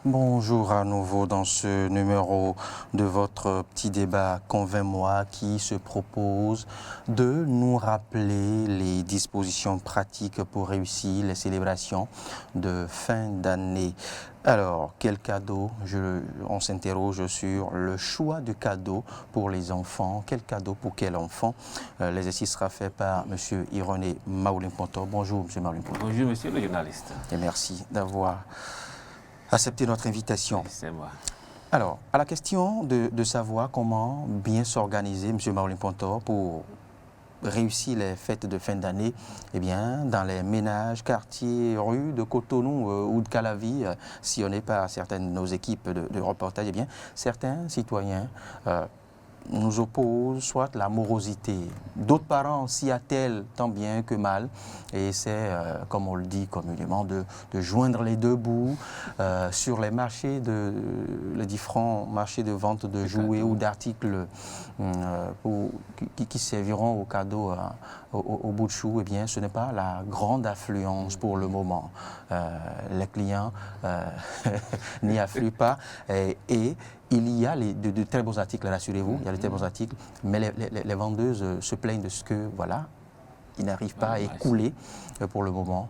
Bonjour à nouveau dans ce numéro de votre petit débat Convainc-moi qui se propose de nous rappeler les dispositions pratiques pour réussir les célébrations de fin d'année. Alors, quel cadeau? On s'interroge sur le choix de cadeau pour les enfants. Quel cadeau pour quel enfant? L'exercice sera fait par M. Ironé Maoulimpoto. Bonjour, M. Maoulimpoto. Bonjour, monsieur le journaliste. Et merci d'avoir accepté notre invitation. C'est moi. Alors, à la question de savoir comment bien s'organiser, M. Maoulimpoto, pour réussir les fêtes de fin d'année, eh bien, dans les ménages, quartiers, rues de Cotonou ou de Calavi, sillonnés par certaines de nos équipes de reportage, eh bien, certains citoyens nous opposent soit la morosité. D'autres parents s'y attellent tant bien que mal et c'est, comme on le dit communément, de joindre les deux bouts sur les marchés, les différents marchés de vente de jouets ou d'articles qui serviront au cadeau au bout de chou. Eh bien, ce n'est pas la grande affluence pour le moment. Les clients n'y affluent pas et il y a de très beaux articles, rassurez-vous, il y a de très beaux articles, mais les vendeuses se plaignent de ce que, voilà, ils n'arrivent pas à écouler pour le moment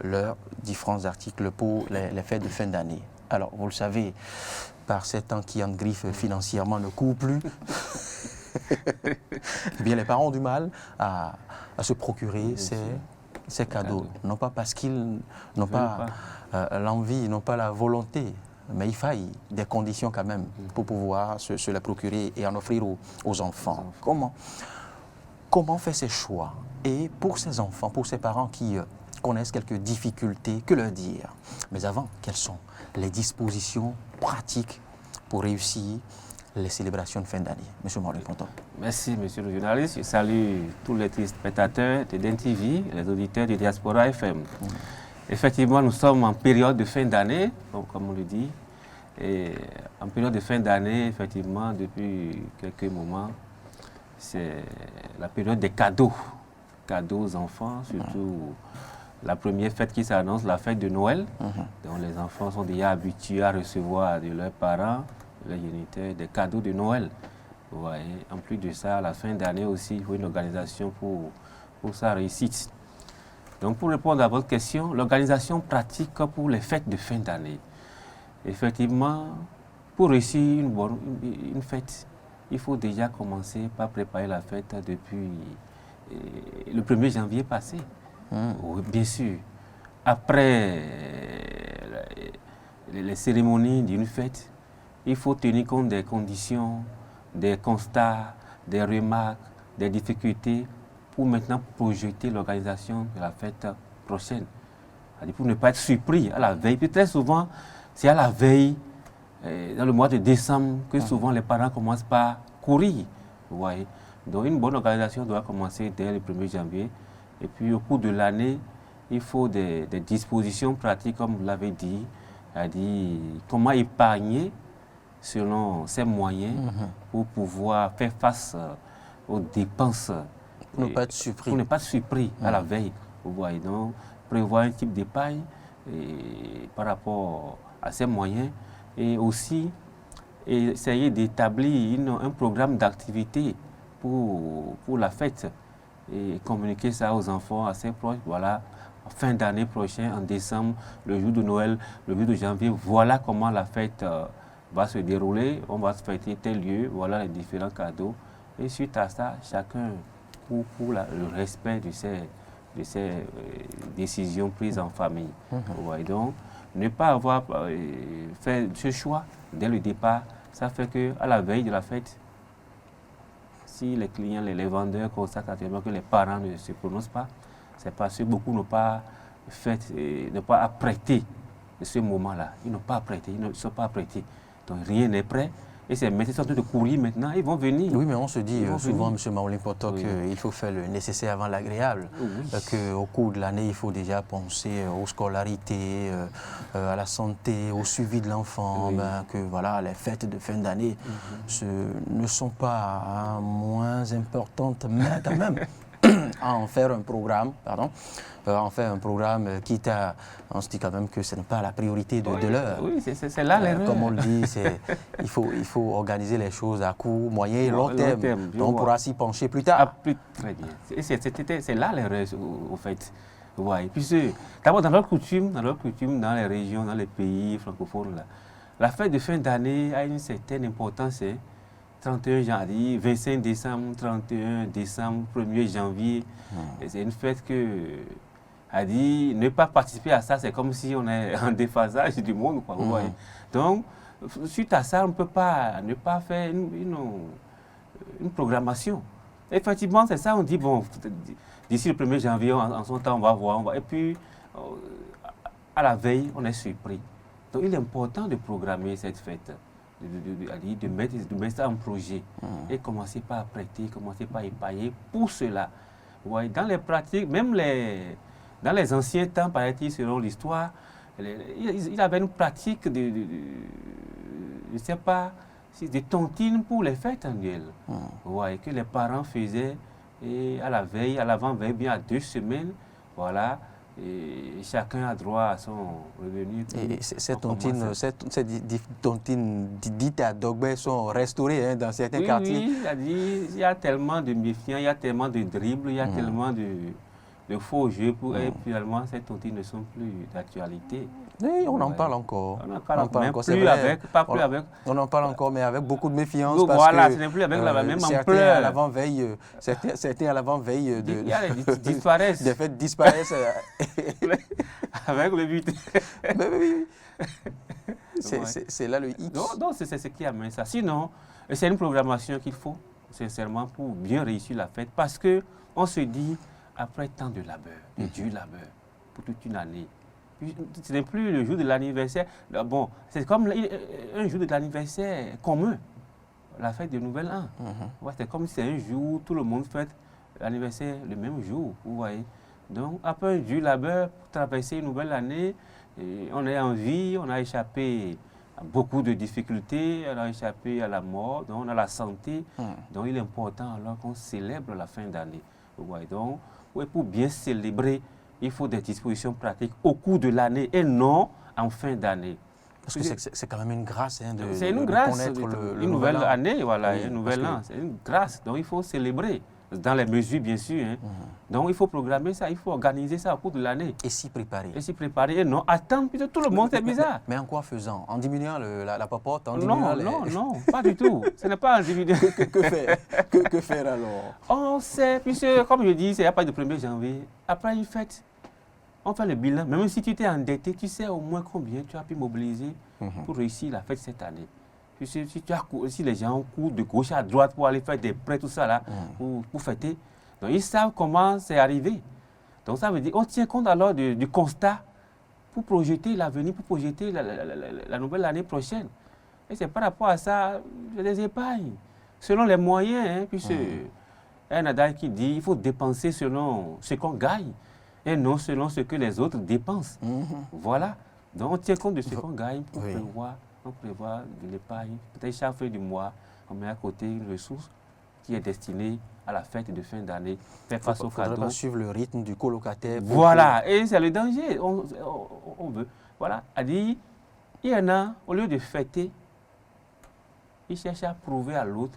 leurs différents articles pour les fêtes de fin d'année. Alors, vous le savez, par ces temps qui en griffe financièrement ne courent plus, eh bien, les parents ont du mal à se procurer ces cadeaux. Non pas parce qu'ils n'ont pas l'envie, n'ont pas la volonté, mais il faille des conditions quand même pour pouvoir se la procurer et en offrir aux enfants. Comment faire ces choix? Et pour ces enfants, pour ces parents qui connaissent quelques difficultés, que leur dire? Mais avant, quelles sont les dispositions pratiques pour réussir les célébrations de fin d'année? Monsieur Maoulimpoto. Merci, monsieur le journaliste. Je salue tous les téléspectateurs de DEN-TV, les auditeurs de Diaspora FM. Effectivement, nous sommes en période de fin d'année, comme on le dit. Et en période de fin d'année, effectivement, depuis quelques moments, c'est la période des cadeaux. Cadeaux aux enfants, surtout la première fête qui s'annonce, la fête de Noël, dont les enfants sont déjà habitués à recevoir de leurs parents, de leurs géniteurs, des cadeaux de Noël. Vous voyez. En plus de ça, à la fin d'année aussi, il faut une organisation pour sa réussite. Donc, pour répondre à votre question, l'organisation pratique pour les fêtes de fin d'année. Effectivement, pour réussir une fête, il faut déjà commencer par préparer la fête depuis le 1er janvier passé. Oui, bien sûr. Après les cérémonies d'une fête, il faut tenir compte des conditions, des constats, des remarques, des difficultés pour maintenant projeter l'organisation de la fête prochaine. C'est-à-dire pour ne pas être surpris à la veille. Puis très souvent, c'est à la veille, dans le mois de décembre, que souvent les parents commencent par courir. Vous voyez. Donc une bonne organisation doit commencer dès le 1er janvier. Et puis au cours de l'année, il faut des dispositions pratiques, comme vous l'avez dit, c'est-à-dire comment épargner selon ses moyens pour pouvoir faire face aux dépenses. Pour ne pas être surpris. Pour ne pas être surpris à la veille. Vous voyez. Donc prévoir un type d'épargne par rapport à ses moyens et aussi essayer d'établir un programme d'activité pour la fête et communiquer ça aux enfants assez proches. Voilà, fin d'année prochaine, en décembre, le jour de Noël, le jour de janvier, voilà comment la fête va se dérouler. On va se fêter tel lieu, voilà les différents cadeaux. Et suite à ça, chacun pour le respect de ces décisions prises en famille. Ouais, donc, ne pas avoir fait ce choix dès le départ, ça fait qu'à la veille de la fête, si les clients, les vendeurs constatent actuellement que les parents ne se prononcent pas, c'est parce que beaucoup n'ont pas apprêté ce moment-là. Ils n'ont pas apprêté, ils ne sont pas apprêtés. Donc rien n'est prêt. Et ces métiers sont en train de courir maintenant, ils vont venir. Oui, mais on se dit souvent, M. Maoulimpoto, qu'il faut faire le nécessaire avant l'agréable. Qu'au cours de l'année, il faut déjà penser aux scolarités, à la santé, au suivi de l'enfant. Que voilà, les fêtes de fin d'année ne sont pas moins importantes, mais quand même, à en faire un programme, quitte à... On se dit quand même que ce n'est pas la priorité de l'heure. Oui, c'est là l'erreur. Comme on le dit, il faut organiser les choses à court, moyen et long terme. Donc on pourra s'y pencher plus tard. Très bien. C'est là l'erreur, au fait. Ouais. Puis d'abord, dans leur coutume, dans les régions, dans les pays francophones, là, la fête de fin d'année a une certaine importance. 31 janvier, 25 décembre, 31 décembre, 1er janvier. C'est une fête que, a dit, ne pas participer à ça, c'est comme si on est en déphasage du monde. Quoi, vous voyez. Donc, suite à ça, on ne peut pas ne pas faire une programmation. Effectivement, c'est ça, on dit, bon, d'ici le 1er janvier, en son temps, on va voir. Et puis, à la veille, on est surpris. Donc, il est important de programmer cette fête. De mettre ça en projet et commencer par prêter, commencer par épailler pour cela. Ouais, dans les pratiques, même dans les anciens temps, paraît-il, selon l'histoire, il y avait une pratique de je ne sais pas, des tontines pour les fêtes annuelles. Ouais, que les parents faisaient et à la veille, à l'avant-veille, bien à 2 semaines, voilà. Et chacun a droit à son revenu. Et ces tontines dites à Dogbe sont restaurées dans certains quartiers. Oui, il y a tellement de méfiants, il y a tellement de dribbles, il y a tellement de faux jeux. Et finalement, ces tontines ne sont plus d'actualité. Oui, on en parle encore. On en parle encore, On en parle encore, mais avec beaucoup de méfiance. Donc, parce voilà, que, ce n'est plus avec la même ampleur. Certains à l'avant-veille disparaissent. Des fêtes disparaissent. Avec le but. Oui. C'est là le X. Donc c'est ce qui amène ça. Sinon, c'est une programmation qu'il faut, sincèrement, pour bien réussir la fête. Parce qu'on se dit, après tant de labeur, de dur labeur, pour toute une année, ce n'est plus le jour de l'anniversaire. Bon, c'est comme un jour de l'anniversaire commun, la fête de Nouvel An. Ouais, c'est comme si c'est un jour où tout le monde fête l'anniversaire le même jour, vous voyez. Donc, après un dur labeur, pour traverser une nouvelle année, on est en vie, on a échappé à beaucoup de difficultés, on a échappé à la mort, donc on a la santé. Donc, il est important alors qu'on célèbre la fin d'année. Vous voyez. Donc, pour bien célébrer, il faut des dispositions pratiques au cours de l'année et non en fin d'année. Parce que c'est quand même une grâce c'est une grâce, connaître une nouvelle année, voilà, oui, un nouvel an, c'est une grâce. Donc il faut célébrer, dans les mesures bien sûr. Donc il faut programmer ça, il faut organiser ça au cours de l'année. Et s'y préparer. Et non attendre, puisque tout le monde, c'est bizarre. Mais en quoi faisant? En diminuant la papote, en diminuant non, pas du tout. Ce n'est pas en diminuant. Que faire alors? On sait, puisque comme je dis, il n'y a pas de 1er janvier. Après une fête, on fait le bilan. Même si tu t'es endetté, tu sais au moins combien tu as pu mobiliser pour réussir la fête cette année. Puisque si les gens courent de gauche à droite pour aller faire des prêts, tout ça là, pour fêter, donc ils savent comment c'est arrivé. Donc ça veut dire on tient compte alors du constat pour projeter l'avenir, pour projeter la nouvelle année prochaine. Et c'est par rapport à ça, des épargnes, selon les moyens, puisque un adage qui dit il faut dépenser selon ce qu'on gagne et non selon ce que les autres dépensent. Voilà. Donc on tient compte de ce qu'on gagne pour prévoir de l'épargne. Peut-être chaque fin du mois, on met à côté une ressource qui est destinée à la fête de fin d'année, faire face au cadeau. Il ne faudrait pas suivre le rythme du colocataire. Voilà, et c'est le danger. On veut. Voilà, a dit, il y en a, au lieu de fêter, ils cherchent à prouver à l'autre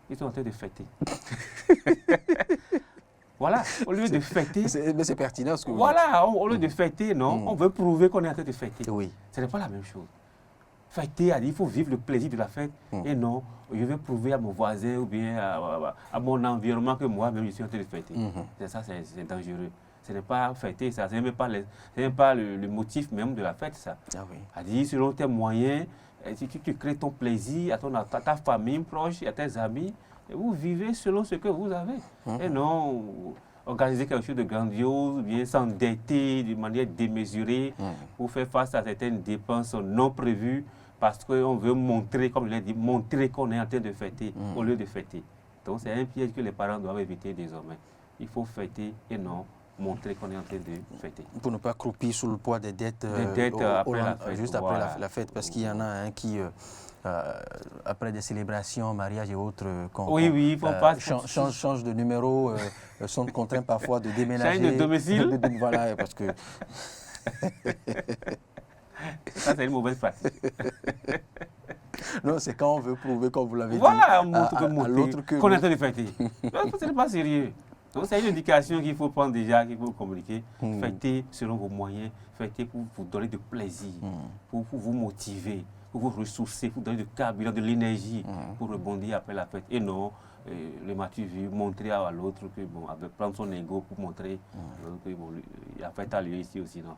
qu'ils sont en train de fêter. Voilà, au lieu de fêter. Mais c'est pertinent ce que vous dites. Voilà, au lieu de fêter, non, on veut prouver qu'on est en train de fêter. Oui. Ce n'est pas la même chose. Fêter, il faut vivre le plaisir de la fête. Et non, je vais prouver à mon voisin ou bien à mon environnement que moi-même je suis en train de fêter. Ça, c'est dangereux. Ce n'est pas fêter, ça. Ce n'est même pas le motif même de la fête, ça. Ah oui. Selon tes moyens, tu crées ton plaisir à ta famille proche, à tes amis. Et vous vivez selon ce que vous avez. Et non organiser quelque chose de grandiose, bien s'endetter de manière démesurée pour faire face à certaines dépenses non prévues parce qu'on veut montrer, comme je l'ai dit, montrer qu'on est en train de fêter au lieu de fêter. Donc c'est un piège que les parents doivent éviter désormais. Il faut fêter et non montrer qu'on est en train de fêter. Pour ne pas croupir sous le poids des dettes, après la fête. Juste après la fête, parce qu'il y en a un qui après des célébrations, mariages et autres, oui, il faut pas change de numéro, sont contraints parfois de déménager. Change de domicile. Voilà, parce que... Ça, c'est une mauvaise pratique. Non, c'est quand on veut prouver, comme vous l'avez dit, voilà, à l'autre que... qu'on est en train de fêter. Ce n'est pas sérieux. Donc, c'est une indication qu'il faut prendre déjà, qu'il faut communiquer. Fêter selon vos moyens, fêter pour vous donner de plaisir, pour vous motiver, pour vous ressourcer, pour donner du carburant, de l'énergie, pour rebondir après la fête. Et non, le matu vu montrer à l'autre que, bon, prendre son ego pour montrer que bon, la fête a lieu ici aussi, non.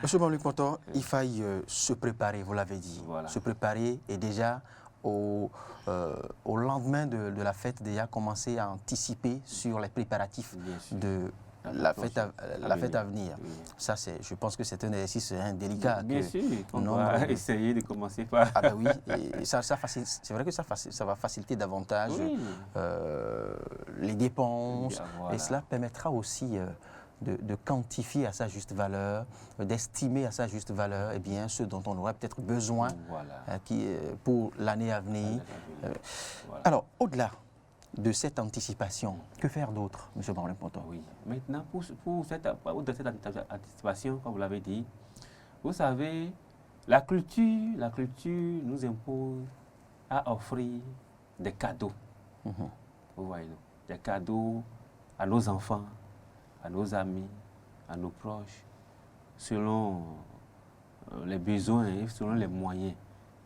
Monsieur Mamoulin Pontor, il faille se préparer, vous l'avez dit. Voilà. Se préparer et déjà au lendemain de la fête, déjà commencer à anticiper sur les préparatifs de la fête à venir. Oui. Ça, je pense que c'est un exercice délicat. Bien sûr, on va essayer de commencer par... Ah ben oui, et c'est vrai que ça va faciliter davantage les dépenses, voilà. Et cela permettra aussi de quantifier à sa juste valeur, d'estimer à sa juste valeur ce dont on aurait peut-être besoin pour l'année à venir. Voilà. Alors, au-delà de cette anticipation, que faire d'autre, M. Mamoulin Pontor? Oui, maintenant, pour cette anticipation, comme vous l'avez dit, vous savez, la culture nous impose à offrir des cadeaux. Vous voyez, des cadeaux à nos enfants, à nos amis, à nos proches, selon les besoins et selon les moyens.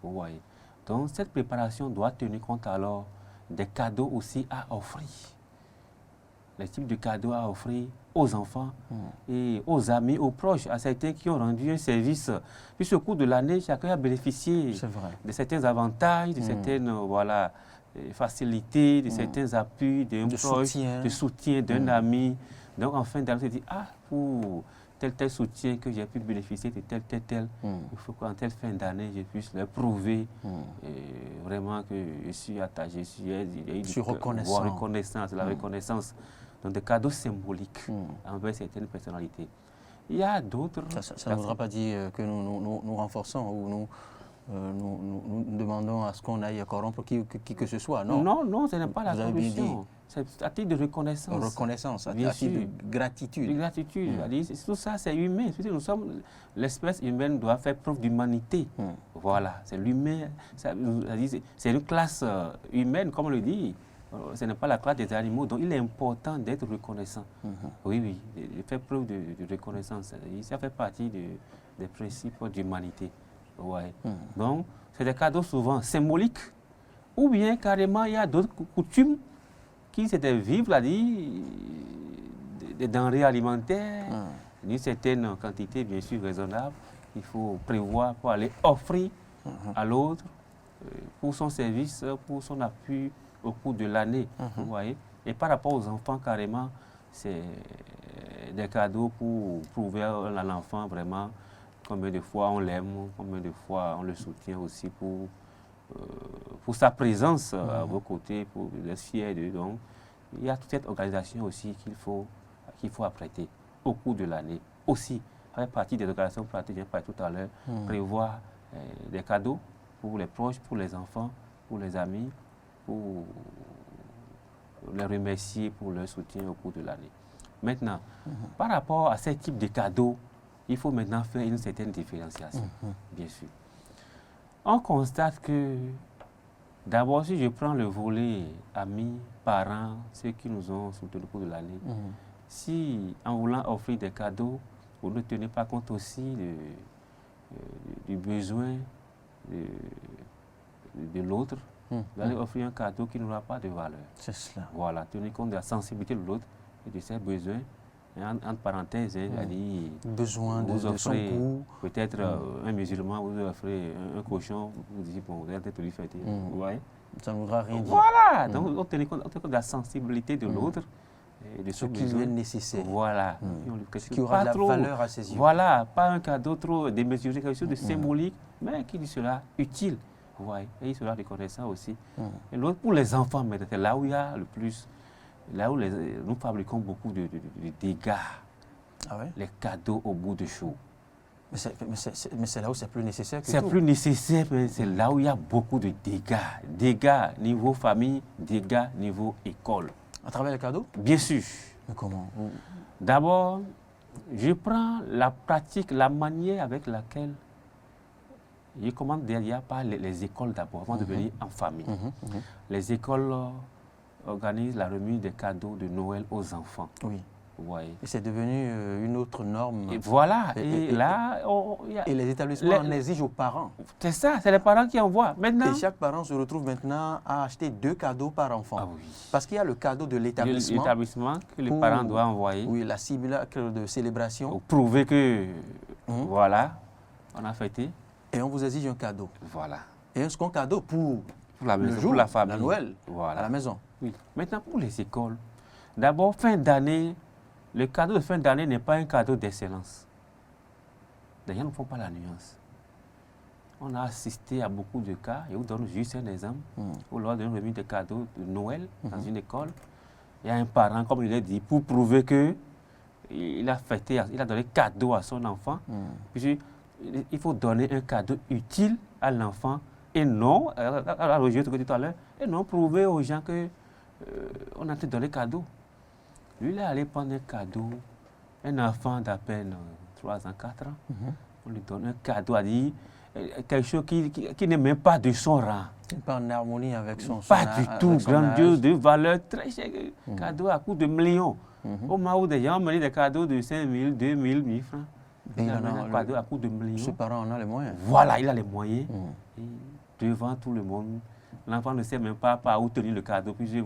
Vous voyez. Donc, cette préparation doit tenir compte alors des cadeaux aussi à offrir. Les types de cadeaux à offrir aux enfants et aux amis, aux proches, à certains qui ont rendu un service. Puis au cours de l'année, chacun a bénéficié de certains avantages, de certaines facilités, de certains appuis d'un proche, de soutien d'un ami. Donc en fin d'année, on se dit, pour tel soutien que j'ai pu bénéficier de tel, il faut qu'en telle fin d'année, je puisse leur prouver vraiment que je suis attaché, je suis reconnaissant, la reconnaissance. Donc des cadeaux symboliques envers certaines personnalités. Il y a d'autres... Ça ne voudra pas dire que nous renforçons ou nous demandons à ce qu'on aille corrompre qui que ce soit, non? Non, ce n'est pas la corruption. C'est à titre de reconnaissance. Reconnaissance, à titre de gratitude. De gratitude. Tout ça, c'est humain. L'espèce humaine doit faire preuve d'humanité. Voilà, c'est l'humain. C'est une classe humaine, comme on le dit. Ce n'est pas la classe des animaux, donc il est important d'être reconnaissant. Oui, de faire preuve de reconnaissance. Ça fait partie des principes d'humanité. Ouais. Donc, c'est des cadeaux souvent symboliques, ou bien carrément, il y a d'autres coutumes qui c'était vivre, des denrées alimentaires, d'une certaine quantité, bien sûr, raisonnable. Il faut prévoir pour aller offrir à l'autre pour son service, pour son appui au cours de l'année. Vous voyez. Et par rapport aux enfants, carrément, c'est des cadeaux pour prouver à l'enfant vraiment combien de fois on l'aime, combien de fois on le soutient aussi pour sa présence à vos côtés, pour être fier d'eux. Donc, il y a toute cette organisation aussi qu'il faut apprêter au cours de l'année. Aussi, à partir des organisations pratiques, j'ai parlé tout à l'heure, prévoir des cadeaux pour les proches, pour les enfants, pour les amis, pour les remercier pour leur soutien au cours de l'année. Maintenant, par rapport à ce type de cadeaux, il faut maintenant faire une certaine différenciation, bien sûr. On constate que, d'abord, si je prends le volet amis, parents, ceux qui nous ont soutenus au cours de l'année, si en voulant offrir des cadeaux, vous ne tenez pas compte aussi du besoin de l'autre, vous allez offrir un cadeau qui n'aura pas de valeur. C'est cela. Voilà, tenez compte de la sensibilité de l'autre et de ses besoins. Entre parenthèses, besoin de son goût. Peut-être un musulman, vous offrez un cochon, vous dites, bon, vous allez peut-être lui fêter. Vous voyez? Ça ne voudra rien dire. Voilà, donc on tenait compte de la sensibilité de l'autre et de ce qui lui est nécessaire. Voilà. Ce qui aura de la valeur à ses yeux. Voilà, pas un cadeau trop démesuré, quelque chose de symbolique, mais qui lui sera utile. Vous voyez? Et il sera reconnaissant aussi. Et l'autre, pour les enfants, c'est là où il y a le plus. Là où nous fabriquons beaucoup de dégâts, les cadeaux au bout de chaud. Mais c'est là où c'est plus nécessaire que C'est tout. plus nécessaire, mais c'est là où il y a beaucoup de dégâts. Dégâts niveau famille, dégâts niveau école. À travers les cadeaux? Bien sûr. Mais comment? D'abord, je prends la pratique, la manière avec laquelle je commence derrière par les écoles d'abord, avant de venir en famille. Les écoles organisent la remise des cadeaux de Noël aux enfants. Oui. Vous voyez. Et c'est devenu une autre norme. Et voilà. Et Là, et les établissements en exigent aux parents. c'est ça, c'est les parents qui envoient. Maintenant, Et chaque parent se retrouve maintenant à acheter 2 cadeaux par enfant. ah oui. Parce qu'il y a le cadeau de l'établissement. L'établissement que les pour- parents doivent envoyer Oui, la simulacre de célébration. pour prouver que, Mhm. voilà, on a fêté. Et on vous exige un cadeau. Voilà. Et un second cadeau pour La le maison, jour, pour la famille. Noël, Voilà. à la maison. Oui. Maintenant, pour les écoles, d'abord, fin d'année, le cadeau de fin d'année n'est pas un cadeau d'excellence. Les gens ne font pas la nuance. On a assisté à beaucoup de cas, et je vous donne juste un exemple, où lors d'une remise de cadeaux de Noël dans une école, il y a un parent, comme il l'a dit, pour prouver que il a fêté, il a donné cadeau à son enfant. Puis, il faut donner un cadeau utile à l'enfant et non, à Roger, tout à l'heure, et non prouver aux gens que on a te donné cadeau. Lui, il est allé prendre un cadeau, un enfant d'à peine 3 ans, 4 ans. On lui donne un cadeau, à dire quelque chose qui n'est même pas de son rang. Pas en harmonie avec son Pas son du âge, tout, avec son grandiose, âge. de valeur très chère. Cadeau à coût de millions. Au moment où des gens ont mené des cadeaux de 5 000, 2 000, 1 000 francs. Et Il il a en mené a un cadeau à coût de Ce millions. parent en a les moyens. Voilà, il a les moyens. Et devant tout le monde, l'enfant ne sait même pas par où tenir le cadeau. Puis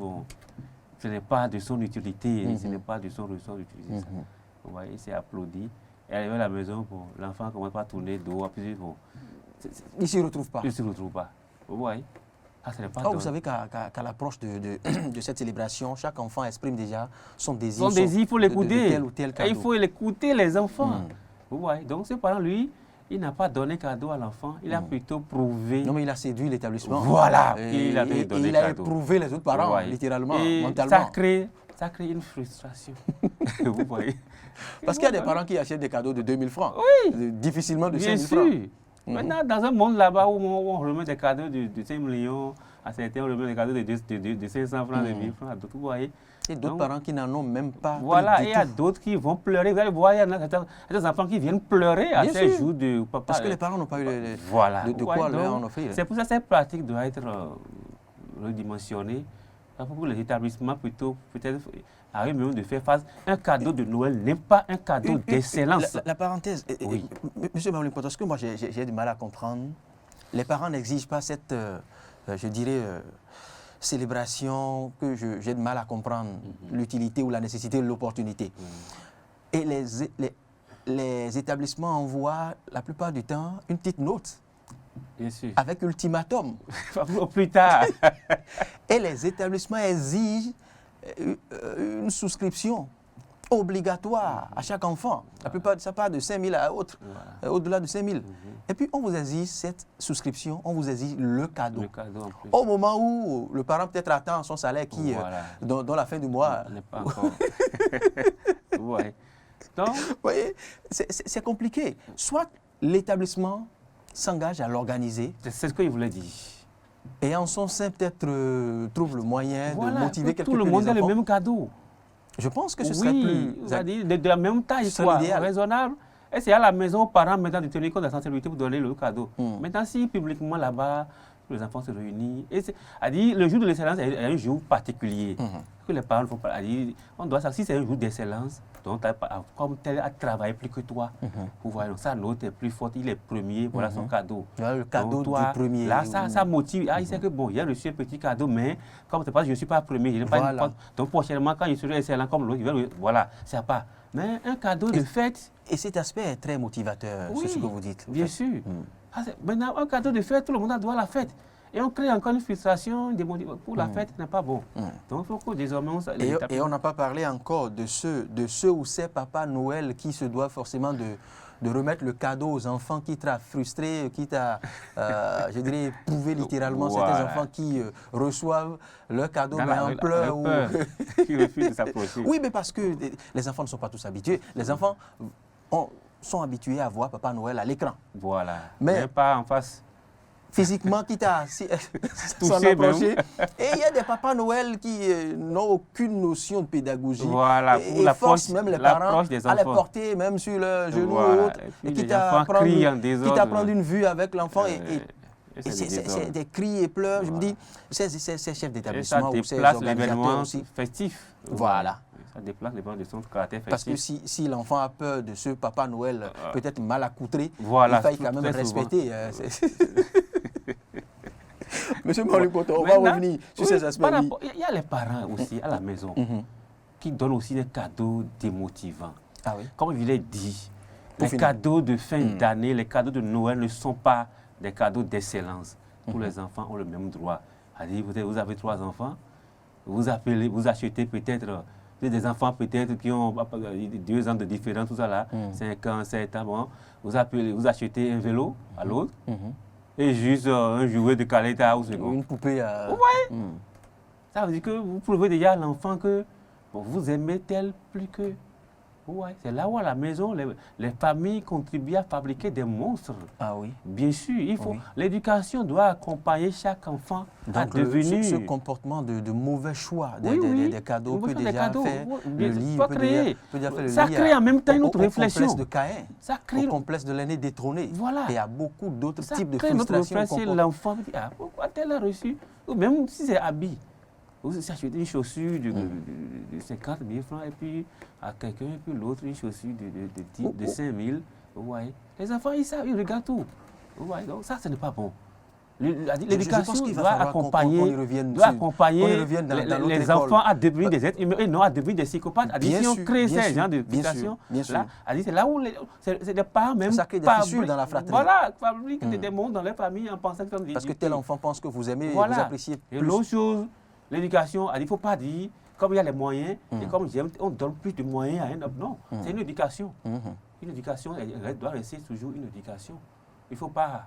ce n'est pas de son utilité, ce n'est pas de son ressort d'utiliser ça. Vous voyez, il s'est applaudi. Et arrivé à la maison, bon, l'enfant commence par tourner dos, puis bon, Il ne s'y retrouve pas. il ne se retrouve pas. Vous voyez, ce n'est pas Vous donc- savez qu'à l'approche de cette célébration, chaque enfant exprime déjà son désir. Son désir, il faut de l'écouter. tel ou tel Et cadeau. il faut l'écouter, les enfants. Vous voyez, donc ce parent, lui, il n'a pas donné cadeau à l'enfant, il a plutôt prouvé. Non, mais il a séduit l'établissement. Voilà, Et il a donné il a cadeau. éprouvé les autres parents, Vous voyez. littéralement, Et mentalement. ça crée une frustration. Vous voyez. Parce qu'il y a des parents qui achètent des cadeaux de 2000 francs. Difficilement de Bien 5000 francs. sûr. Maintenant, dans un monde là-bas où on remet des cadeaux de 5 millions, à certains on remet des cadeaux de 500 francs, de 1000 francs, à d'autres, vous voyez. Et d'autres Donc, parents qui n'en ont même pas. Voilà, pris et du il y a tout. d'autres qui vont pleurer. Vous allez voir, il y en a certains enfants qui viennent pleurer à Bien ces sûr. jours de papa. Parce que les parents n'ont pas eu Voilà. de quoi leur en offrir. C'est pour ça que cette pratique doit être redimensionnée. Pour les établissements, plutôt, peut-être, arrive même de faire face. Un cadeau de Noël n'est pas un cadeau d'excellence. La parenthèse, Oui. Monsieur Mamoulin, parce que moi j'ai du mal à comprendre. Les parents n'exigent pas cette, je dirais, célébration que j'ai du mal à comprendre, l'utilité ou la nécessité ou l'opportunité. Et les établissements envoient la plupart du temps une petite note Bien sûr. avec ultimatum. Plus tard. Et les établissements exigent une souscription obligatoire à chaque enfant. La plupart, ça part de 5 000 à autre, au-delà de 5 000. Et puis, on vous exige cette souscription, on vous exige le cadeau. Le cadeau en plus. Au moment où le parent peut-être attend son salaire qui, Voilà. dans la fin du mois. On n'est pas encore. Ouais. Donc, Vous voyez, c'est compliqué. Soit l'établissement s'engage à l'organiser c'est ce qu'il voulait dire. et en son sein peut-être trouve le moyen de motiver que quelque tout peu le monde les a le enfants. même cadeau. Je pense que ce serait Oui, plus c'est-à-dire de la même taille, Ce serait quoi, l'idéal. raisonnable. Et c'est à la maison aux parents maintenant de tenir compte de la sensibilité pour donner le cadeau. Maintenant, si publiquement là-bas, les enfants se réunissent, le jour de l'excellence est un jour particulier. Que les parents ne font pas. On doit savoir si c'est un jour d'excellence, donc comme tel a travaillé plus que toi. Vous voyez, donc sa note est plus forte, il est premier, voilà son cadeau. Voilà le cadeau Donc, toi, du premier. Là, ça motive. Il sait que bon, il a reçu un petit cadeau, mais comme c'est pas, je ne suis pas premier, je n'ai pas Voilà. une porte. Donc prochainement, quand il serai excellent comme l'autre, voilà, c'est pas. Mais un cadeau de fête, Et cet aspect est très motivateur, oui, c'est ce que vous dites. bien sûr. Maintenant, un cadeau de fête, tout le monde a droit à la fête. Et on crée encore une frustration pour la fête, ce n'est pas bon. Donc il faut que désormais on Et on n'a pas parlé encore de ceux ou ces papas Noël qui se doivent forcément de remettre le cadeau aux enfants, quitte à frustrer, quitte à, je dirais, prouver littéralement certains enfants qui reçoivent leur cadeau mais en pleurs. Qui refusent de s'approcher. Oui, mais parce que les enfants ne sont pas tous habitués. Les enfants sont habitués à voir Papa Noël à l'écran. Voilà. Mais pas en face. Physiquement, quitte à s'en Touché approcher. Et il y a des Papa Noël qui n'ont aucune notion de pédagogie. Voilà, Et forcent même les parents à les porter même sur le genou voilà. ou autre. Et quitte à prendre une vue avec l'enfant. Et c'est des cris et pleurs. Voilà. Je me dis, ces chefs d'établissement ou ces organisateurs aussi. Festif. Voilà. Ça déplace l'événement de son caractère festif. Parce que si l'enfant a peur de ce Papa Noël peut-être mal accoutré, voilà, il faille quand même respecter. Monsieur Maouli Mpontor, on va revenir sur ces aspects. Il y a les parents aussi à la maison qui donnent aussi des cadeaux démotivants. Ah oui. Comme je l'ai dit, les cadeaux de fin d'année, les cadeaux de Noël ne sont pas des cadeaux d'excellence. Tous les enfants ont le même droit. Vous avez 3 enfants, vous achetez peut-être des enfants peut-être qui ont 2 ans de différence, tout ça là, 5 ans, 7 ans, bon, vous achetez un vélo à l'autre. Et juste un jouet de qualité ou une poupée à... Oui. Ça veut dire que vous prouvez déjà à l'enfant que vous aimez tel plus que... Ouais. C'est là où à la maison, les familles contribuent à fabriquer des monstres. Ah oui. Bien sûr, l'éducation doit accompagner chaque enfant à devenir... Ce comportement de mauvais choix des cadeaux peut déjà faire le lit, peut déjà faire le ça crée en même temps une autre réflexion. Au complexe de Caïn, au complexe de l'aîné détrôné. Voilà. Et il y a beaucoup d'autres types de frustrations. L'enfant dit, pourquoi tel a reçu? Ou même si c'est habillé. Vous achetez une chaussure de 50 000 francs et puis à quelqu'un, et puis l'autre une chaussure de 5 000. Ouais. Les enfants, ils savent, ils regardent tout. Ouais. Donc ça, ce n'est pas bon. L'éducation doit accompagner les enfants à devenir des êtres humains et non à devenir des psychopathes. Si on crée ces genres d'éducation, c'est là où c'est des parents même ça crée des fissures dans la fratrie. Voilà, fabriquent des mondes dans les familles en pensant que parce que tel enfant pense que vous aimez et vous appréciez plus. Et l'autre chose, l'éducation, il ne faut pas dire, comme il y a les moyens, et comme j'aime, on donne plus de moyens à un homme. Non, c'est une éducation. Une éducation, elle doit rester toujours une éducation. Il ne faut pas...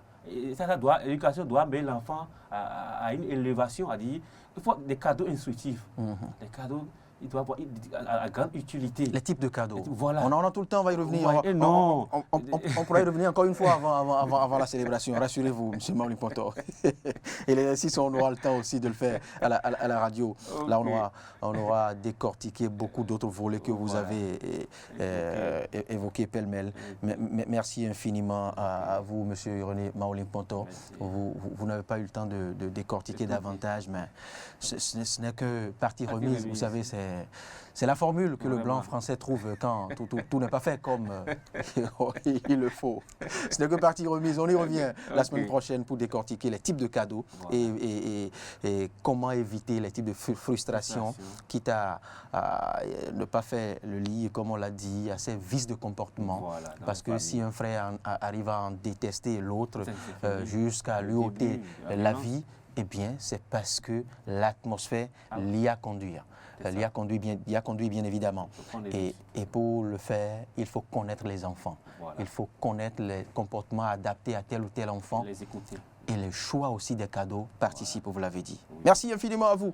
L'éducation doit amener l'enfant à une élévation, à dire, il faut des cadeaux instructifs. Des cadeaux, il doit avoir à grande utilité. Les types de cadeaux. Voilà. On en a tout le temps, on va y revenir. On pourra y revenir encore une fois avant la célébration. Rassurez-vous, M. Maouli Mpontor. Et les exercices, on aura le temps aussi de le faire à la radio. Okay. Là, on aura décortiqué beaucoup d'autres volets que vous avez évoqués pêle-mêle. Merci infiniment à vous, M. René Maouli Mpontor. Vous n'avez pas eu le temps de décortiquer davantage, mais ce n'est que partie remise. Vous savez, c'est la formule que le blanc français trouve quand tout n'est pas fait comme il le faut. Ce n'est que partie remise. On y revient la semaine prochaine pour décortiquer les types de cadeaux et comment éviter les types de frustrations, quitte à ne pas faire le lit, comme on l'a dit, à ces vices de comportement. Parce que si un frère arrive à en détester l'autre jusqu'à lui ôter la vie, eh bien, c'est parce que l'atmosphère l'y a conduit. L'y a conduit bien évidemment. Et pour le faire, il faut connaître les enfants. Il faut connaître les comportements adaptés à tel ou tel enfant. Les écouter. Et le choix aussi des cadeaux participe, vous l'avez dit. Merci infiniment à vous.